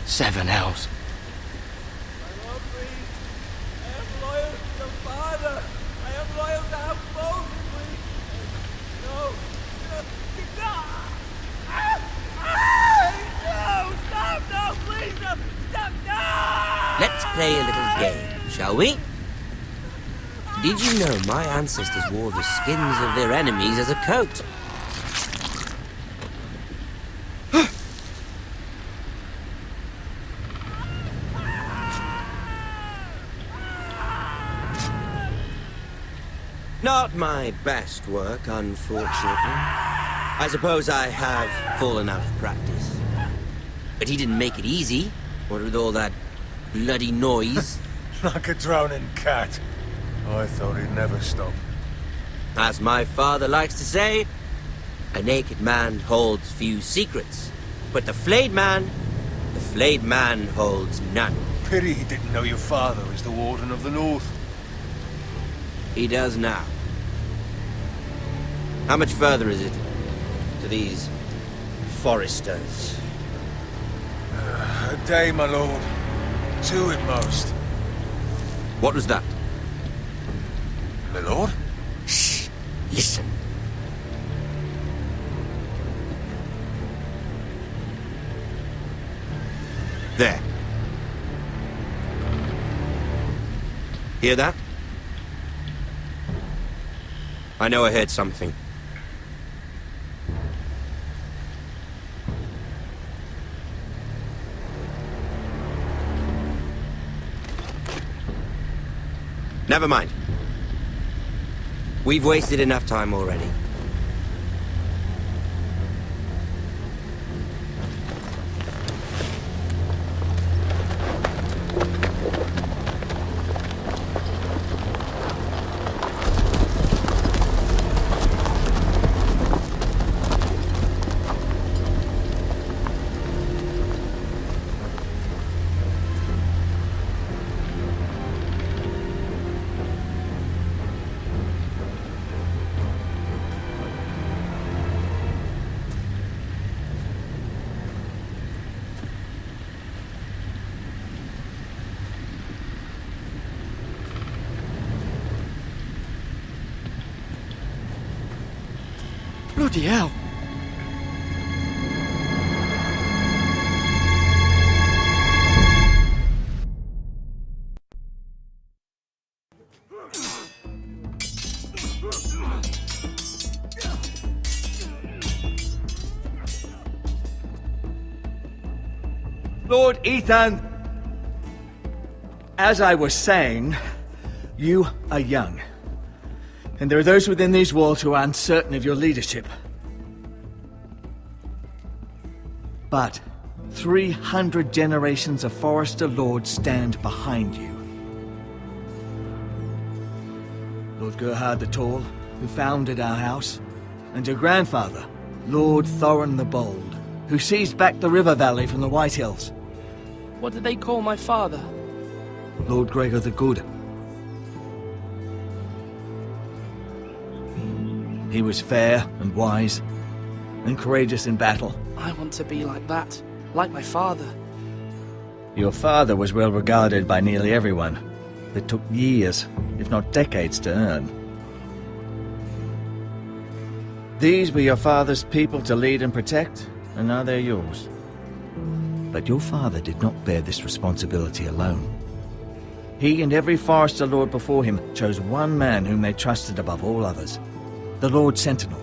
Seven hells. I love thee. I am loyal to your father. I am loyal to our both, please. No. No, stop, no, please, no, stop, no! Let's play a little game, shall we? Did you know my ancestors wore the skins of their enemies as a coat? Not my best work, unfortunately. I suppose I have fallen out of practice. But he didn't make it easy, what with all that bloody noise. Like a drowning cat. I thought he'd never stop. As my father likes to say, a naked man holds few secrets. But the flayed man holds none. Pity he didn't know your father is the Warden of the North. He does now. How much further is it to these foresters? A day, my lord. 2 at most. What was that? My lord? Shh! Listen. There. Hear that? I know I heard something. Never mind. We've wasted enough time already. Bloody hell. Lord Ethan, as I was saying, you are young. And there are those within these walls who are uncertain of your leadership. But 300 generations of Forester Lords stand behind you. Lord Gerhard the Tall, who founded our house, and your grandfather, Lord Thorin the Bold, who seized back the river valley from the White Hills. What did they call my father? Lord Gregor the Good. He was fair and wise, and courageous in battle. I want to be like that, like my father. Your father was well regarded by nearly everyone. It took years, if not decades, to earn. These were your father's people to lead and protect, and now they're yours. But your father did not bear this responsibility alone. He and every Forester Lord before him chose one man whom they trusted above all others. The Lord Sentinel.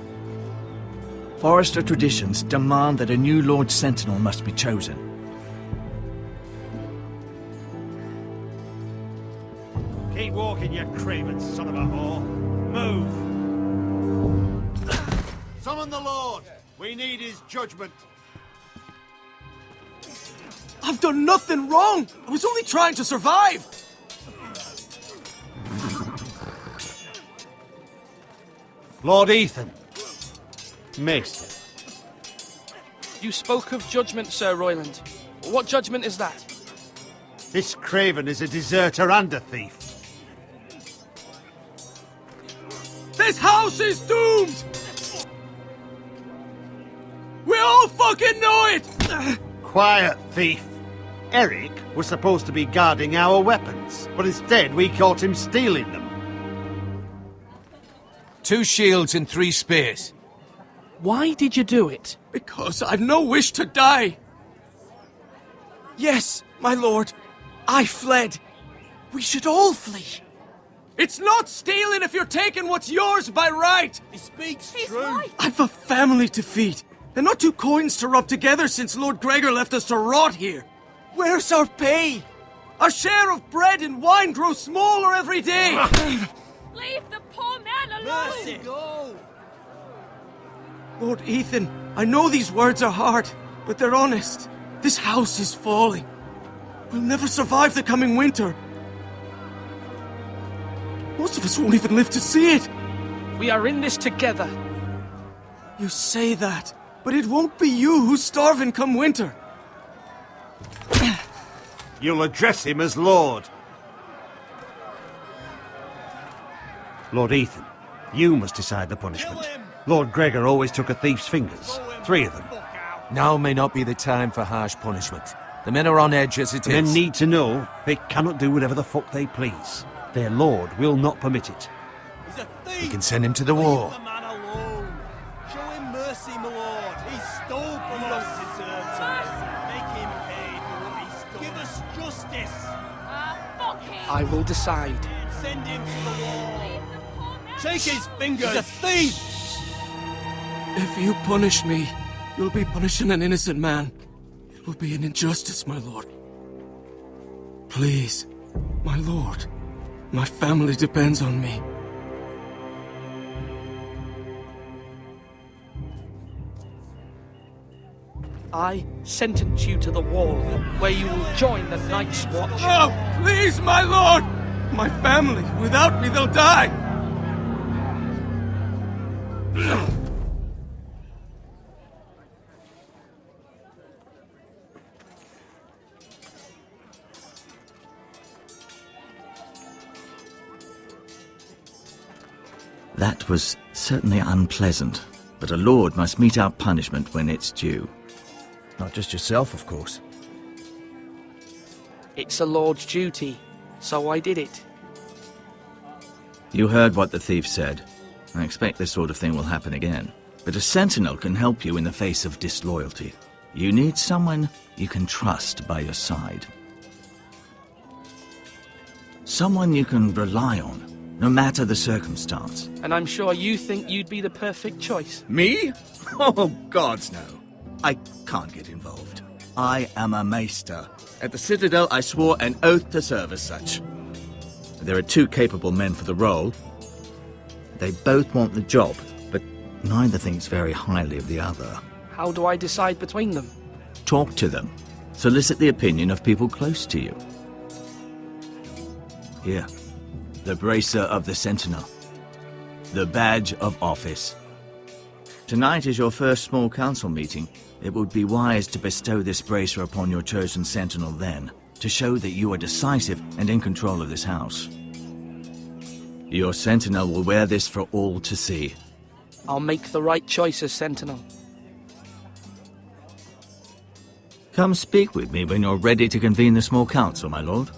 Forester traditions demand that a new Lord Sentinel must be chosen. Keep walking, you craven son of a whore. Move! Summon the Lord! We need his judgment. I've done nothing wrong! I was only trying to survive! Lord Ethan. Maester. You spoke of judgment, Sir Royland. What judgment is that? This craven is a deserter and a thief. This house is doomed! all fucking know it! Quiet, thief. Eric was supposed to be guarding our weapons, but instead we caught him stealing them. 2 shields and 3 spears. Why did you do it? Because I've no wish to die. Yes, my lord, I fled. We should all flee. It's not stealing if you're taking what's yours by right. He speaks He's true. right. I've a family to feed, and not 2 coins to rub together since Lord Gregor left us to rot here. Where's our pay? Our share of bread and wine grows smaller every day. Leave the poor man alone. Go. Lord Ethan, I know these words are hard, but they're honest. This house is falling. We'll never survive the coming winter. Most of us won't even live to see it. We are in this together. You say that, but it won't be you who's starving come winter. You'll address him as Lord. Lord Ethan, you must decide the punishment. Lord Gregor always took a thief's fingers. 3 of them. Now may not be the time for harsh punishment. The men are on edge as it The men is. need to know they cannot do whatever the fuck they please. Their lord will not permit it. He's a thief! We can send him to the war. Leave the man alone. Show him mercy, my lord. He stole from us. Make him pay for what he stole. Give us justice. Fuck him. I will decide. Send him to the wall. Leave the poor man Take his alone. fingers. He's a thief. If you punish me, you'll be punishing an innocent man. It will be an injustice, my lord. Please, my lord. My family depends on me. I sentence you to the wall, where you will join the Night's Watch. No, please, my lord! My family, without me, they'll die! That was certainly unpleasant, but a lord must mete out punishment when it's due. Not just yourself, of course. It's a lord's duty, so I did it. You heard what the thief said. I expect this sort of thing will happen again. But a sentinel can help you in the face of disloyalty. You need someone you can trust by your side. Someone you can rely on, no matter the circumstance. And I'm sure you think you'd be the perfect choice. Me? Oh, gods no. I can't get involved. I am a maester. At the Citadel, I swore an oath to serve as such. There are 2 capable men for the role. They both want the job, but neither thinks very highly of the other. How do I decide between them? Talk to them. Solicit the opinion of people close to you. Here, the bracer of the Sentinel. The badge of office. Tonight is your first small council meeting. It would be wise to bestow this bracer upon your chosen Sentinel then, to show that you are decisive and in control of this house. Your Sentinel will wear this for all to see. I'll make the right choice as Sentinel. Come speak with me when you're ready to convene the small council, my lord.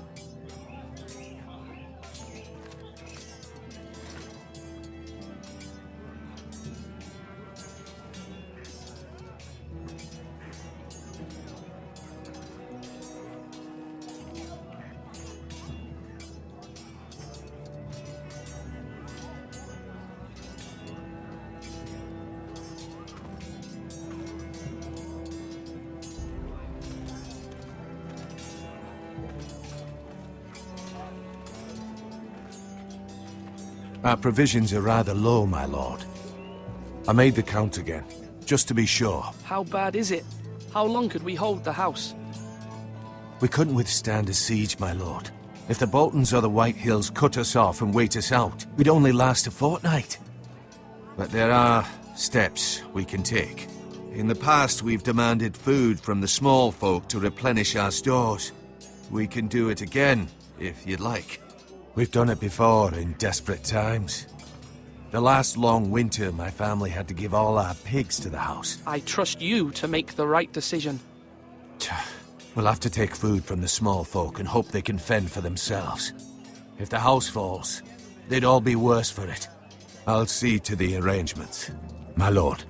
Our provisions are rather low, my lord. I made the count again, just to be sure. How bad is it? How long could we hold the house? We couldn't withstand a siege, my lord. If the Boltons or the White Hills cut us off and wait us out, we'd only last a fortnight. But there are steps we can take. In the past, we've demanded food from the small folk to replenish our stores. We can do it again, if you'd like. We've done it before in desperate times. The last long winter, my family had to give all our pigs to the house. I trust you to make the right decision. We'll have to take food from the small folk and hope they can fend for themselves. If the house falls, they'd all be worse for it. I'll see to the arrangements, my lord.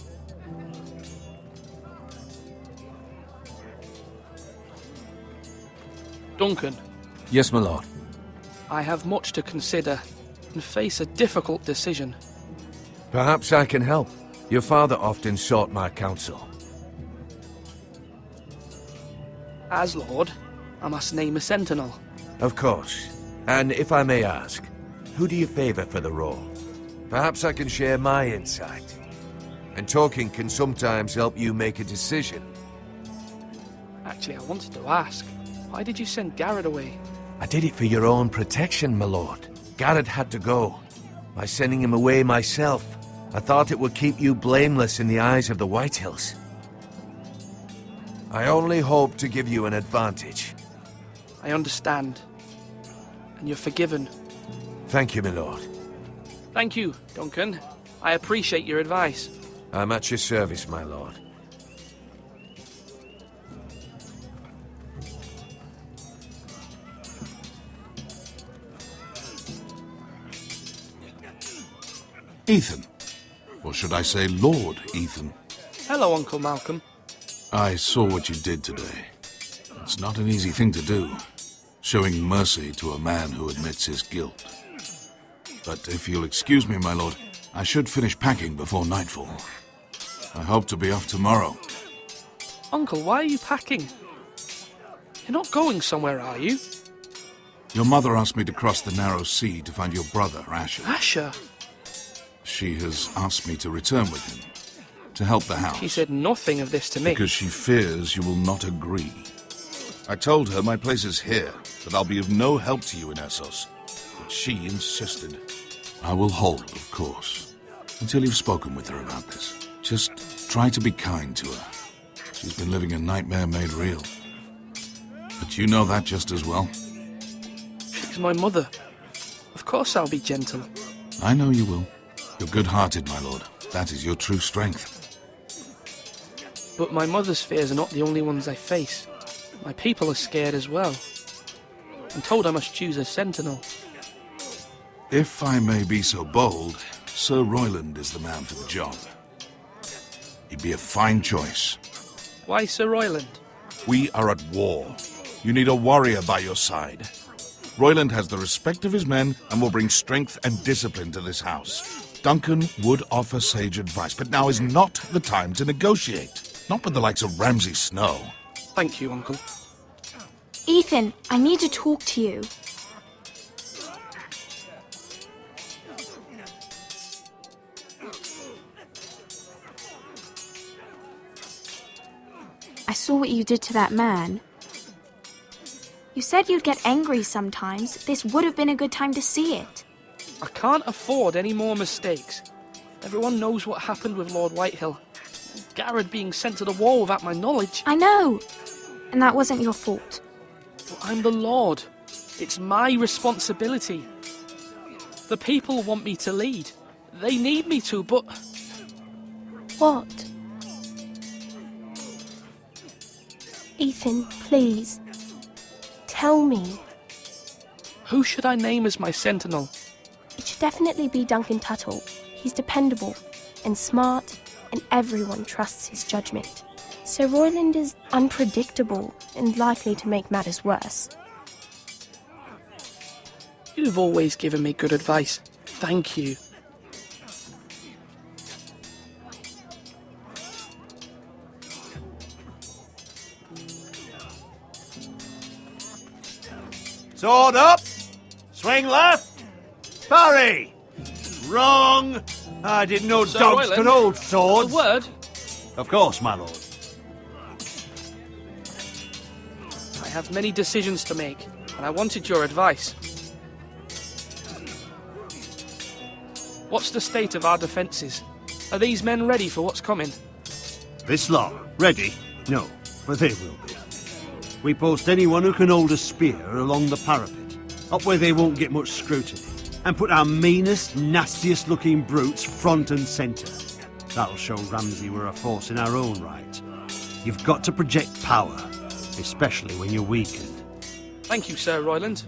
Duncan, Yes, my lord. I have much to consider and face a difficult decision. Perhaps I can help. Your father often sought my counsel. As Lord, I must name a sentinel. Of course. And if I may ask, who do you favor for the role? Perhaps I can share my insight. And talking can sometimes help you make a decision. Actually, I wanted to ask, why did you send Garrett away? I did it for your own protection, my lord. Garrett had to go. By sending him away myself, I thought it would keep you blameless in the eyes of the Whitehills. I only hope to give you an advantage. I understand. And you're forgiven. Thank you, my lord. Thank you, Duncan. I appreciate your advice. I'm at your service, my lord. Ethan. Or should I say Lord Ethan? Hello, Uncle Malcolm. I saw what you did today. It's not an easy thing to do, showing mercy to a man who admits his guilt. But if you'll excuse me, my lord, I should finish packing before nightfall. I hope to be off tomorrow. Uncle, why are you packing? You're not going somewhere, are you? Your mother asked me to cross the narrow sea to find your brother, Asher. Asher? She has asked me to return with him, to help the house. She said nothing of this to me. Because she fears you will not agree. I told her my place is here, that I'll be of no help to you in Essos. But she insisted. I will hold, of course, until you've spoken with her about this. Just try to be kind to her. She's been living a nightmare made real. But you know that just as well. She's my mother. Of course I'll be gentle. I know you will. You're good-hearted, my lord. That is your true strength. But my mother's fears are not the only ones I face. My people are scared as well. I'm told I must choose a sentinel. If I may be so bold, Sir Royland is the man for the job. He'd be a fine choice. Why Sir Royland? We are at war. You need a warrior by your side. Royland has the respect of his men and will bring strength and discipline to this house. Duncan would offer sage advice, but now is not the time to negotiate. Not with the likes of Ramsay Snow. Thank you, Uncle. Ethan, I need to talk to you. I saw what you did to that man. You said you'd get angry sometimes. This would have been a good time to see it. I can't afford any more mistakes. Everyone knows what happened with Lord Whitehill. Garrett being sent to the wall without my knowledge. I know. And that wasn't your fault. But I'm the Lord. It's my responsibility. The people want me to lead. They need me to, but... What? Ethan, please. Tell me. Who should I name as my sentinel? It should definitely be Duncan Tuttle. He's dependable and smart, and everyone trusts his judgment. Sir Royland is unpredictable and likely to make matters worse. You've always given me good advice. Thank you. Sword up! Swing left! Parry! Wrong! I didn't know Sir dogs Royland, could hold A swords. word? Of course, my lord. I have many decisions to make, and I wanted your advice. What's the state of our defences? Are these men ready for what's coming? This lot, ready? No, but they will be. We post anyone who can hold a spear along the parapet, up where they won't get much scrutiny. and put our meanest, nastiest looking brutes front and centre. That'll show Ramsay we're a force in our own right. You've got to project power, especially when you're weakened. Thank you, Sir Royland.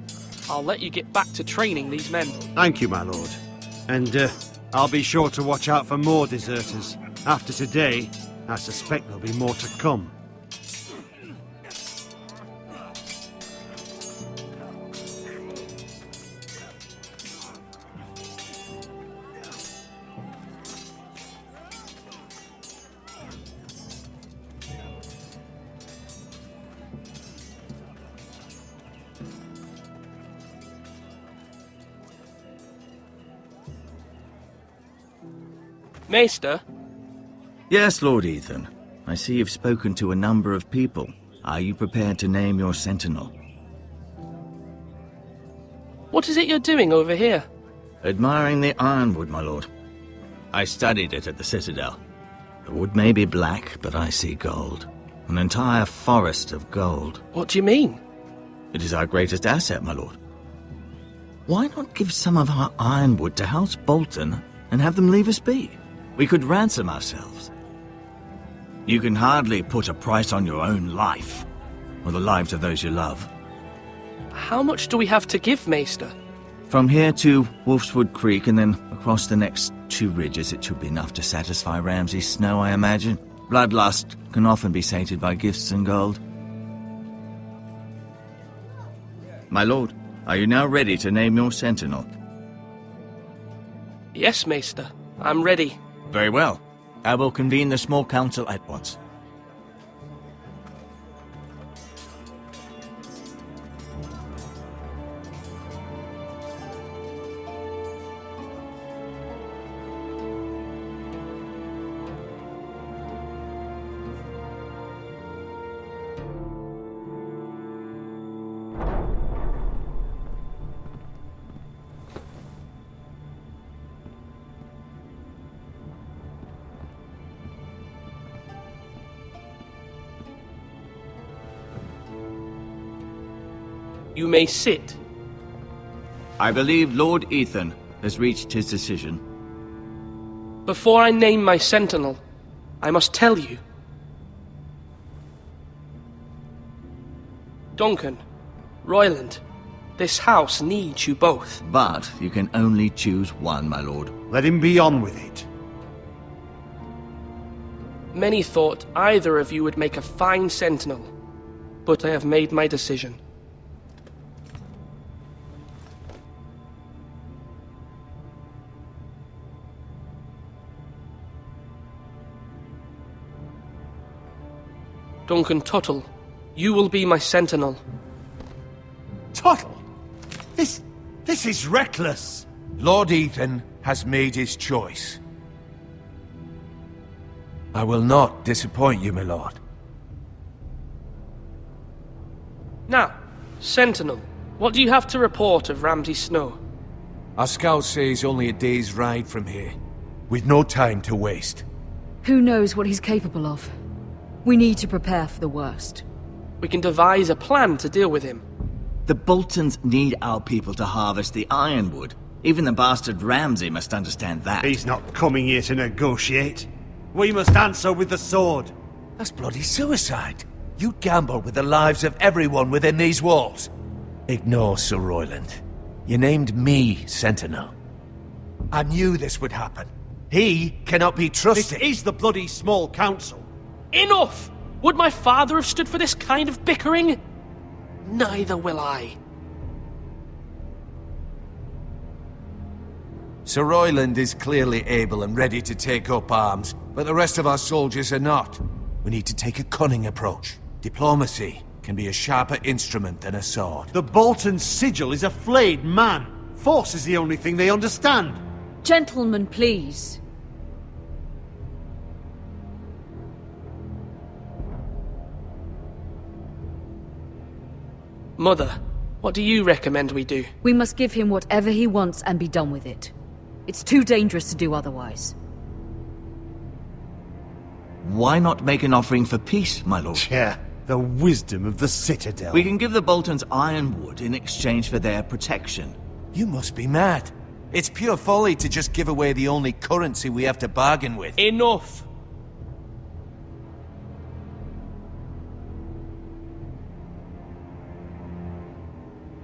I'll let you get back to training these men. Thank you, my lord. And I'll be sure to watch out for more deserters. After today, I suspect there'll be more to come. Maester, Yes, Lord Ethan. I see you've spoken to a number of people. Are you prepared to name your sentinel? what is it you're doing over here? Admiring the ironwood, my lord. I studied it at the Citadel. The wood may be black, but I see gold. An entire forest of gold. What do you mean? It is our greatest asset, my lord. Why not give some of our ironwood to House Bolton and have them leave us be? We could ransom ourselves. You can hardly put a price on your own life, or the lives of those you love. How much do we have to give, Maester? From here to Wolfswood Creek and then across the next 2 ridges, it should be enough to satisfy Ramsay Snow, I imagine. Bloodlust can often be sated by gifts and gold. My lord, are you now ready to name your sentinel? Yes, Maester. I'm ready. Very well. I will convene the small council at once. You may sit. I believe Lord Ethan has reached his decision. Before I name my sentinel, I must tell you. Duncan, Royland, this house needs you both. But you can only choose one, my lord. Let him be on with it. Many thought either of you would make a fine sentinel, but I have made my decision. Duncan Tuttle, you will be my sentinel. Tuttle! This is reckless! Lord Ethan has made his choice. I will not disappoint you, my lord. Now, sentinel, what do you have to report of Ramsay Snow? Our scouts say he's only a day's ride from here, with no time to waste. Who knows what he's capable of? We need to prepare for the worst. We can devise a plan to deal with him. The Boltons need our people to harvest the ironwood. Even the bastard Ramsay must understand that. He's not coming here to negotiate. We must answer with the sword. That's bloody suicide. You gamble with the lives of everyone within these walls. Ignore Sir Royland. You named me Sentinel. I knew this would happen. He cannot be trusted. This is the bloody small council. Enough! Would my father have stood for this kind of bickering? Neither will I. Sir Royland is clearly able and ready to take up arms, but the rest of our soldiers are not. We need to take a cunning approach. Diplomacy can be a sharper instrument than a sword. The Bolton sigil is a flayed man. Force is the only thing they understand. Gentlemen, please. Mother, what do you recommend we do? We must give him whatever he wants and be done with it. It's too dangerous to do otherwise. Why not make an offering for peace, my lord? Yeah, the wisdom of the Citadel. We can give the Boltons ironwood in exchange for their protection. You must be mad. It's pure folly to just give away the only currency we have to bargain with. Enough!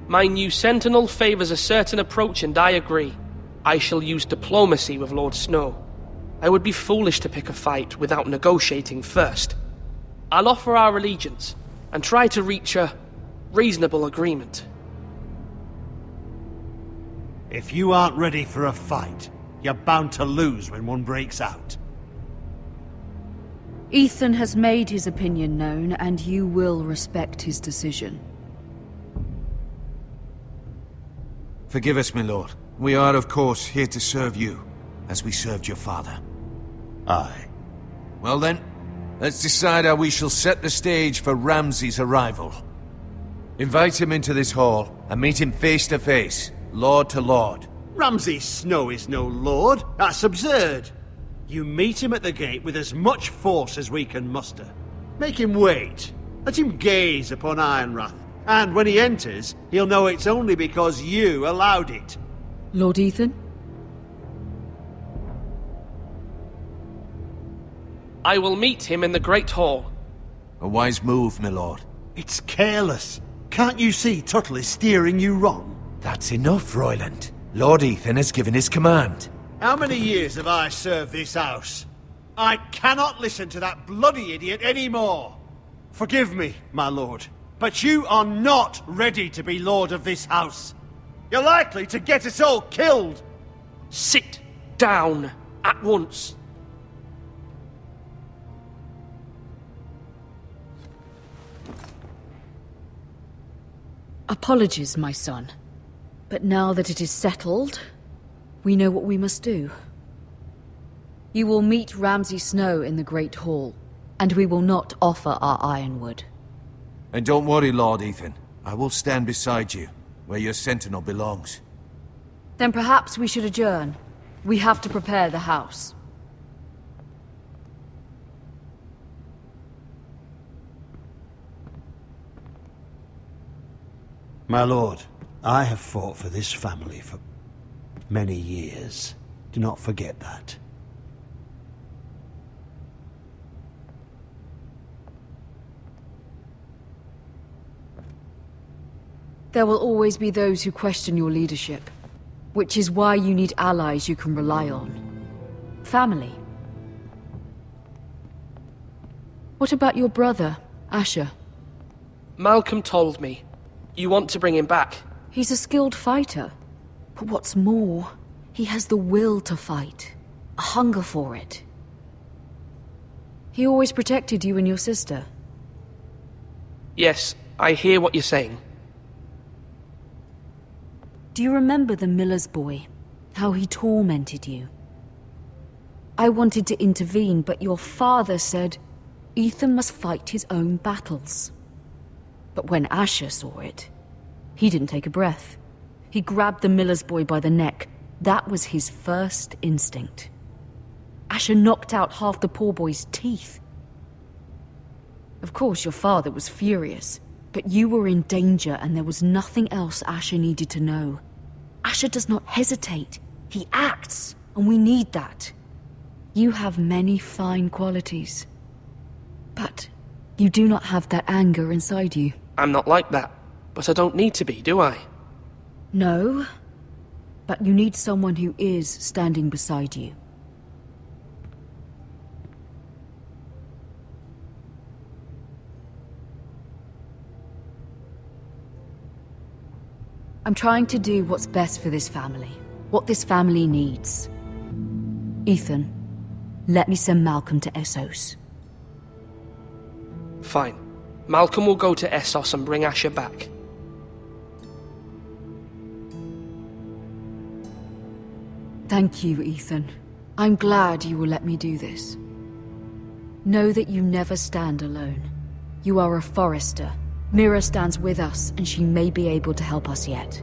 My new sentinel favors a certain approach, and I agree. I shall use diplomacy with Lord Snow. I would be foolish to pick a fight without negotiating first. I'll offer our allegiance, and try to reach a reasonable agreement. If you aren't ready for a fight, you're bound to lose when one breaks out. Ethan has made his opinion known, and you will respect his decision. Forgive us, my lord. We are, of course, here to serve you, as we served your father. Aye. Well then, let's decide how we shall set the stage for Ramsay's arrival. Invite him into this hall, and meet him face to face, lord to lord. Ramsay Snow is no lord. That's absurd. You meet him at the gate with as much force as we can muster. Make him wait. Let him gaze upon Ironrath. And when he enters, he'll know it's only because you allowed it. Lord Ethan? I will meet him in the Great Hall. A wise move, my lord. It's careless. Can't you see Tuttle is steering you wrong? That's enough, Royland. Lord Ethan has given his command. How many years have I served this house? I cannot listen to that bloody idiot anymore. Forgive me, my lord, but you are not ready to be lord of this house. You're likely to get us all killed. Sit down at once. Apologies, my son. But now that it is settled, we know what we must do. You will meet Ramsay Snow in the Great Hall, and we will not offer our ironwood. And don't worry, Lord Ethan. I will stand beside you, where your sentinel belongs. Then perhaps we should adjourn. We have to prepare the house. My lord, I have fought for this family for many years. Do not forget that. There will always be those who question your leadership, which is why you need allies you can rely on. Family. What about your brother, Asher? Malcolm told me. You want to bring him back? He's a skilled fighter. But what's more, he has the will to fight. A hunger for it. He always protected you and your sister. Yes, I hear what you're saying. Do you remember the miller's boy? How he tormented you? I wanted to intervene, but your father said Ethan must fight his own battles. But when Asher saw it, he didn't take a breath. He grabbed the miller's boy by the neck. That was his first instinct. Asher knocked out half the poor boy's teeth. Of course, your father was furious, but you were in danger and there was nothing else Asher needed to know. Asher does not hesitate. He acts, and we need that. You have many fine qualities, but you do not have that anger inside you. I'm not like that, but I don't need to be, do I? No, but you need someone who is standing beside you. I'm trying to do what's best for this family, what this family needs. Ethan, let me send Malcolm to Essos. Fine. Malcolm will go to Essos and bring Asher back. Thank you, Ethan. I'm glad you will let me do this. Know that you never stand alone. You are a Forrester. Mira stands with us, and she may be able to help us yet.